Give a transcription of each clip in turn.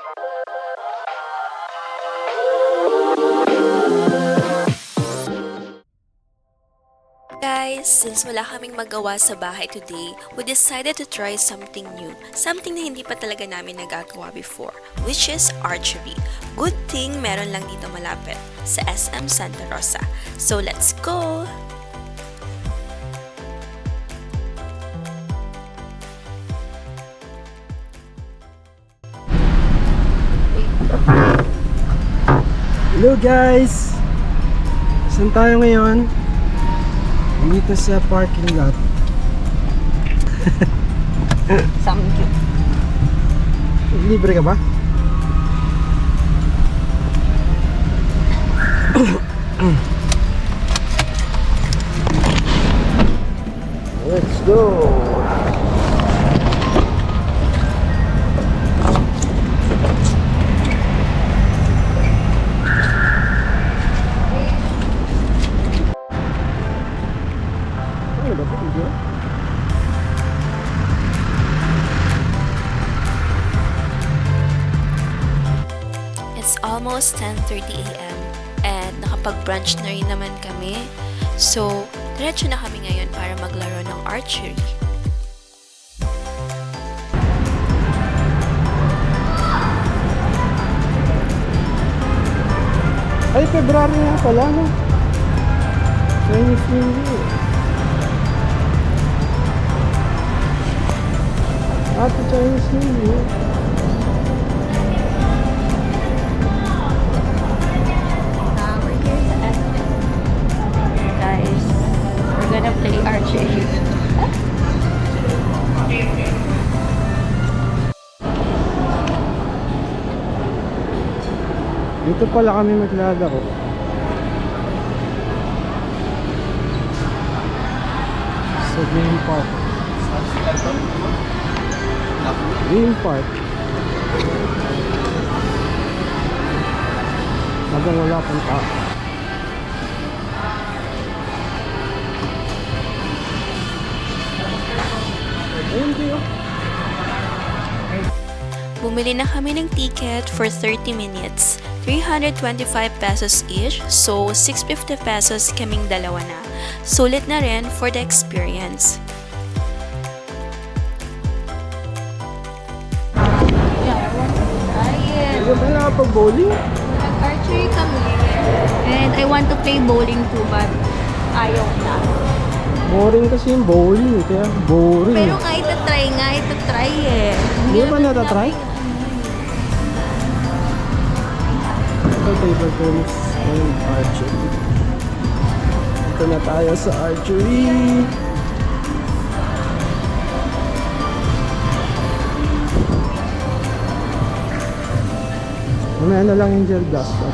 Guys, since wala kaming magawa sa bahay today, we decided to try something new. Something na hindi pa talaga namin nagagawa before, which is archery. Good thing meron lang dito malapit, sa SM Santa Rosa. So let's go! Hello guys! Saan tayo ngayon? Dito sa parking lot. Samgyup. Libre ka ba? Let's go! It's almost 10:30 a.m. and nakapag-brunch na rin naman kami. So, diretso na kami ngayon para maglaro ng archery. Ay, February nga pala, no? Chinese New Year. Happy Chinese New Year. We're here sa SM. Guys, we're gonna play archery. Dito pala kami maglalaro. Sa Green Park. Green Park. Habang wala pang tao. Ayun kayo. Bumili na kami ng ticket for 30 minutes. 325 pesos each, so 650 pesos kaming dalawa na. Sulit na rin for the experience. Hindi ba nakapag-bowling? Nag-archery kami. And I want to play bowling too, but ayaw na. Boring kasi yung bowling, kaya boring. Pero nga itatry eh. Hindi ba natatry? Ito table tennis and archery. Ito na tayo sa archery. Mamaya na lang yung gel duster.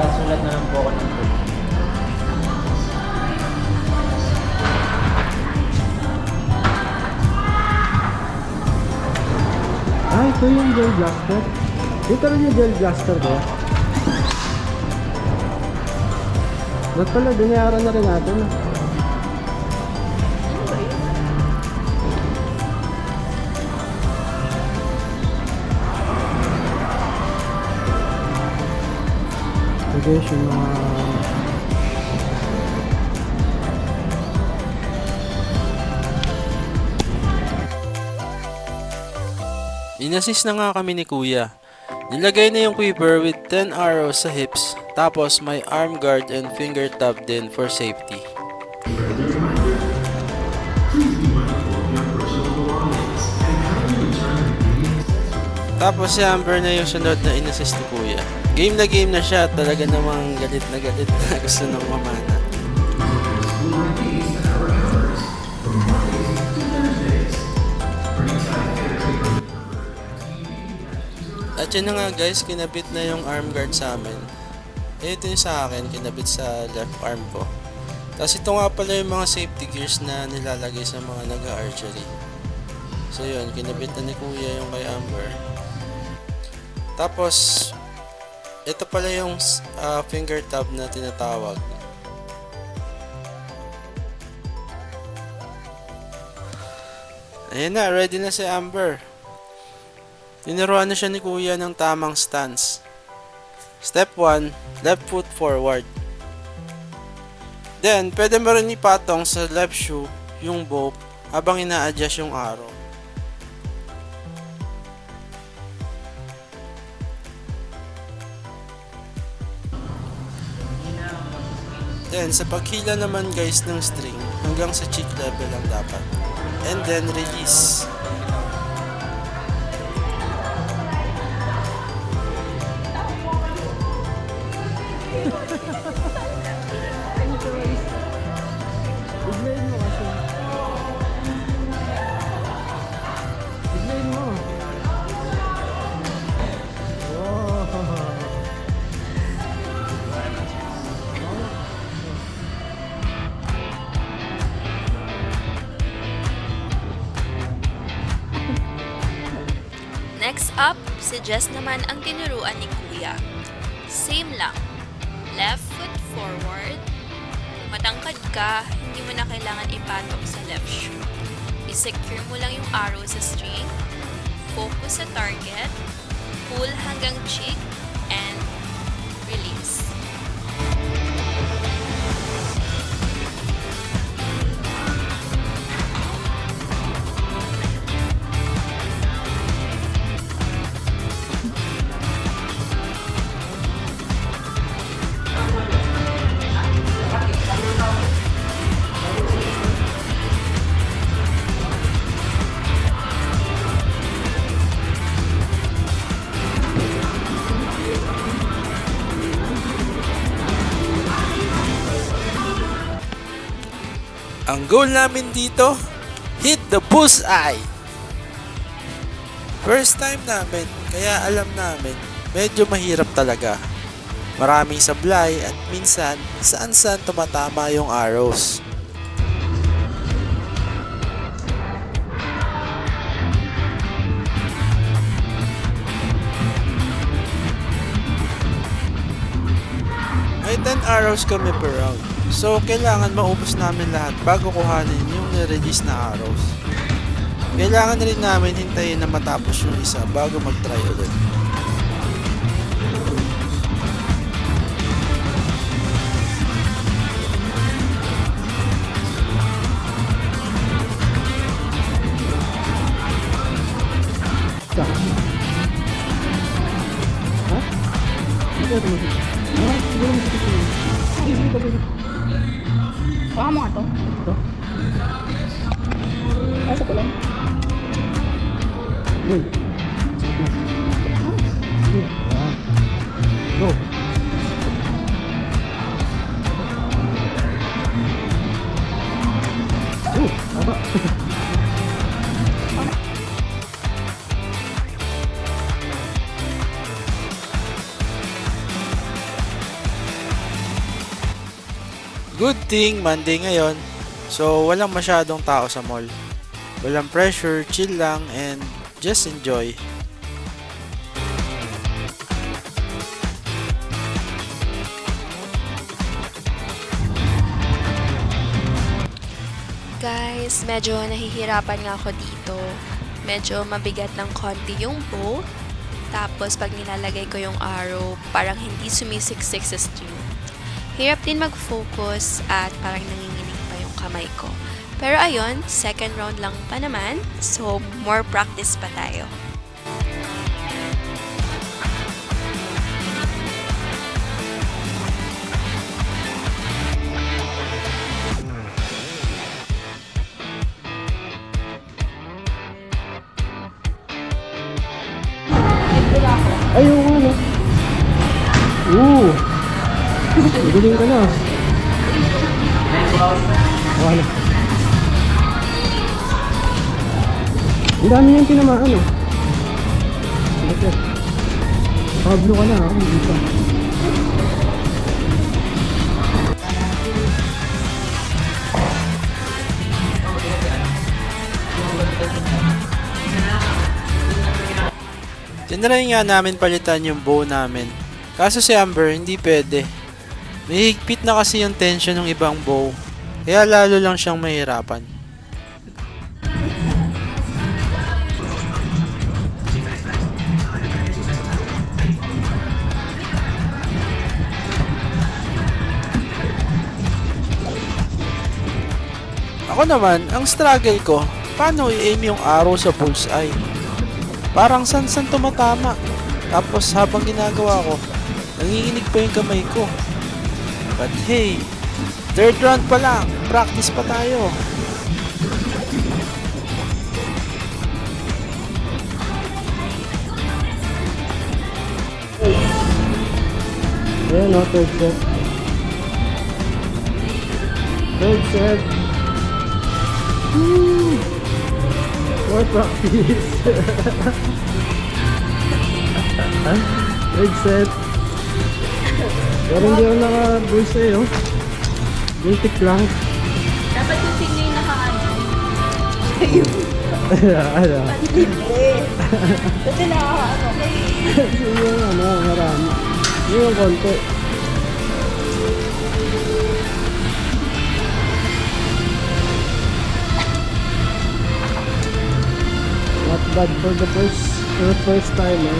Sulat na lang po ako ng book. Ito yung gel blaster. Dito rin yung gel blaster ko. Ba't pala, binayaran na rin natin. Guys, yung mga inassist na nga kami ni Kuya. Nilagay na yung quiver with 10 arrows sa hips, tapos may arm guard and finger tab din for safety. Tapos si Amber na yung sunod na inassist ni Kuya. Game na siya, talaga namang galit na gusto nang mamana. At yun na nga guys, kinabit na yung arm guard sa amin. Ito yung sa akin, kinabit sa left arm ko. Tapos ito nga pala yung mga safety gears na nilalagay sa mga nag-archery. So yun, kinabit na ni Kuya yung kay Amber. Tapos, ito pala yung finger tab na tinatawag. Ayan na, ready na si Amber. Tinuruan na siya ni Kuya ng tamang stance. Step 1, left foot forward. Then, pwede mo rin ipatong sa left shoe yung bow habang ina-adjust yung arrow. Then, sa paghila naman guys ng string, hanggang sa cheek level lang dapat. And then, release. Biglayin mo kasi. Biglayin mo. Wow. Next up, suggest naman ang tinuruan ni Kuya. Same lang. Left foot forward. Kung matangkad ka, hindi mo na kailangan ipatong sa left shoe. I-secure mo lang yung arrow sa string. Focus sa target. Pull hanggang cheek. And release. Ang goal namin dito, hit the bullseye! First time namin, kaya alam namin, medyo mahirap talaga. Maraming sablay at minsan, saan-saan tumatama yung arrows. May 10 arrows kami per round. So, kailangan maubos namin lahat bago kuhanin yung nirelease na arrows. Kailangan rin namin hintayin na matapos yung isa bago mag-try ulit. Ha? Ito, ito. Ah, siguro mas ito. Sige, sige. Baka mo nga to. Ito. Asa ko lang. Uy. Sige. Ah. Go. Aba. Good thing, Monday ngayon. So, walang masyadong tao sa mall. Walang pressure, chill lang, and just enjoy. Guys, medyo nahihirapan nga ako dito. Medyo mabigat ng konti yung bow. Tapos pag nilalagay ko yung arrow, parang hindi sumisiksik sa string. Hirap din mag-focus at parang nanginginig pa yung kamay ko. Pero ayun, second round lang pa naman. So, more practice pa tayo. Ay, oo nga, no? Magaling ka na. Oh, ano? Ang dami yung tinamaan, no? Bakit? Pablo ka na, ako hindi pa. Tinry nga namin palitan yung bow namin Kaso si Amber, hindi pwede. May higpit na kasi yung tension ng ibang bow. Kaya lalo lang siyang mahirapan. Ako naman, ang struggle ko, paano i-aim yung arrow sa bullseye? Parang san-san tumatama. Tapos habang ginagawa ko, nanginginig pa yung kamay ko. But hey, third round pa lang, practice pa tayo. Ayan o, third set. Third set. Woo! More practice. Third set. Pero hindi ako naka-bulls sa'yo. Gintik lang. Dapat yung sino yung nakaano. Ano? Kasi nakakaano. Sino yung marami. Yun yung konti. Not bad for the first timer.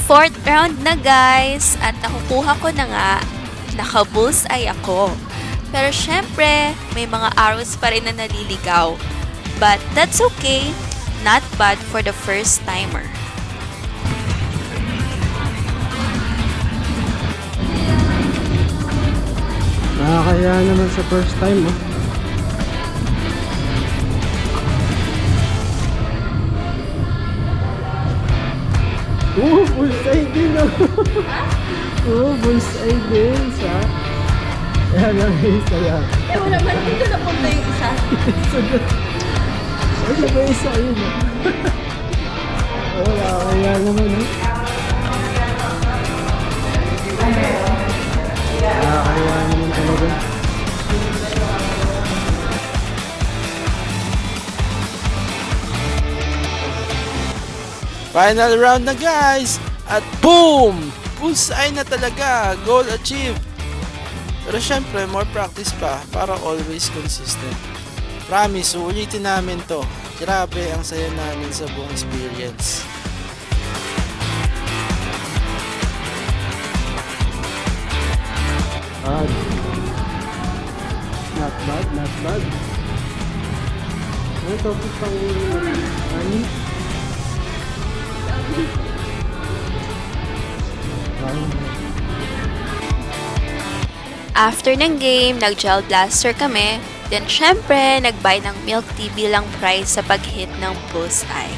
Fourth round na guys, at nakukuha ko na nga, naka-bullseye ako. Pero syempre, may mga arrows pa rin na naliligaw. But that's okay, not bad for the first timer. Nakakaya naman sa first time, oh. Bullseye din, oh. Bullseye din, sa. Ayan lang, isa yan. Eh, wala man dito na punta yung isa. Ay, ba isa yun, oh. Wala, kaya naman, oh. Nakakaya naman talaga. Final round na guys! At boom! Bullseye na talaga! Goal achieved! Pero syempre, more practice pa para always consistent. Promise, uulitin namin to. Grabe, ang saya namin sa buong experience. Bad. Not bad, not bad. Ano to? Pang ani? After ng game, nag-gel blaster kami. Then syempre, nag-buy ng milk tea bilang prize sa pag-hit ng bullseye.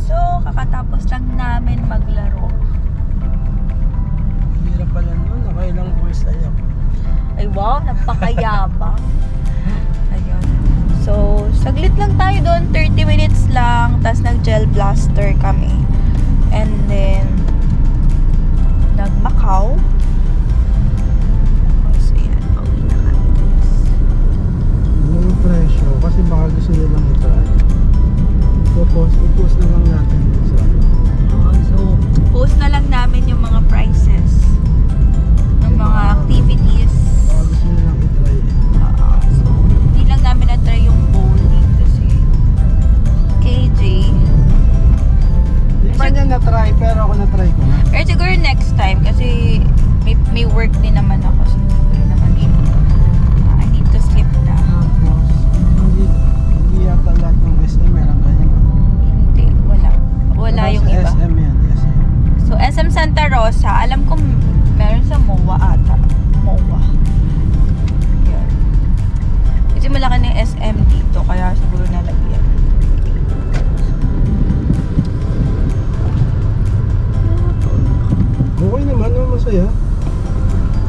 So, kakatapos lang namin maglaro. Hirap pala nun. Nakailang bullseye ako. Ay wow, napakayabang. Ayun. So, saglit lang tayo doon, 30 minutes lang, tapos nag-gel blaster kami. And then, nag-Macau. So, yan, pauwi na kami guys. Ano yung presyo? Kasi baka gusto nilang i-try. I-post na lang natin sa So, post na lang namin yung mga prices ng mga activities. baka gusto nilang i-try. So, hindi lang namin na-try yung bowling kasi KJ. Hindi pa niya na-try pero ako na-try ko na. Or siguro next time kasi may work din naman ako. So, hindi naman I need to sleep na. Tapos, hindi yata lahat ng SM meron ganyan. Hindi, wala yung Sa iba. SM yan, SM. So, SM Santa Rosa, alam ko meron sa MOA ata. MOA. Yun. Kasi malaki na yung SM dito, kaya siguro nalagyan. Okay naman, masaya.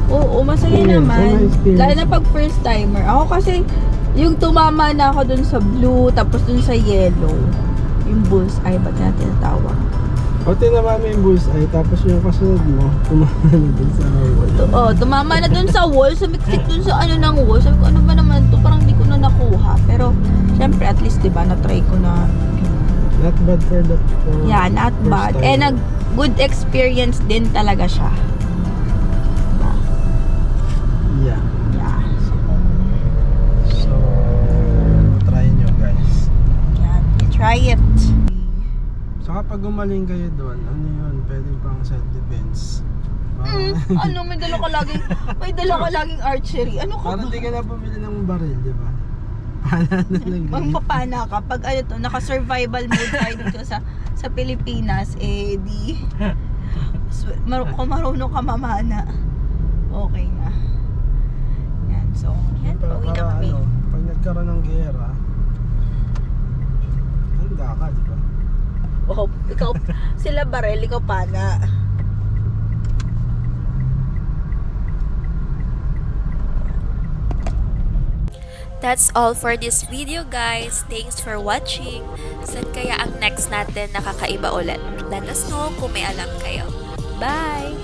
Oo, masaya Ayun, naman. so na-experience. Lalo na pag first timer. Ako kasi, yung tumama na ako dun sa blue, tapos dun sa yellow. Yung bullseye ba na tinatawag? O tinama mo yung bullseye, tapos yung kasunod mo, tumama na dun sa wall. Tumama na dun sa wall, sumiksik dun sa ano ng wall. Sabi ko, ano ba naman to? Parang hindi ko na nakuha. Pero, syempre, at least, diba, na-try ko na. Not bad for the Yeah, not first bad. time. And a good experience din talaga siya. Yeah. Yeah. So, try nyo guys. Yan. Try it. So kapag gumaling kayo doon, ano yun, pwedeng pang self-defense. Ano, may dala ka laging archery. Ano ka Parang ba? di ka na bumili ng baril, di ba? Pana na lang. Magpapana ka. Pag ano to, naka-survival mode tayo dito sa Pilipinas, eh di, kung marunong ka mamana, okay na. Yan, so, yan, pauwi na kami. Ano, pag nagkaroon ng gera, handa ka, di ba? Oh, ikaw, sila barel, ikaw pana. That's all for this video, guys. Thanks for watching. Saan kaya ang next natin nakakaiba ulit? Let us know kung may alam kayo. Bye!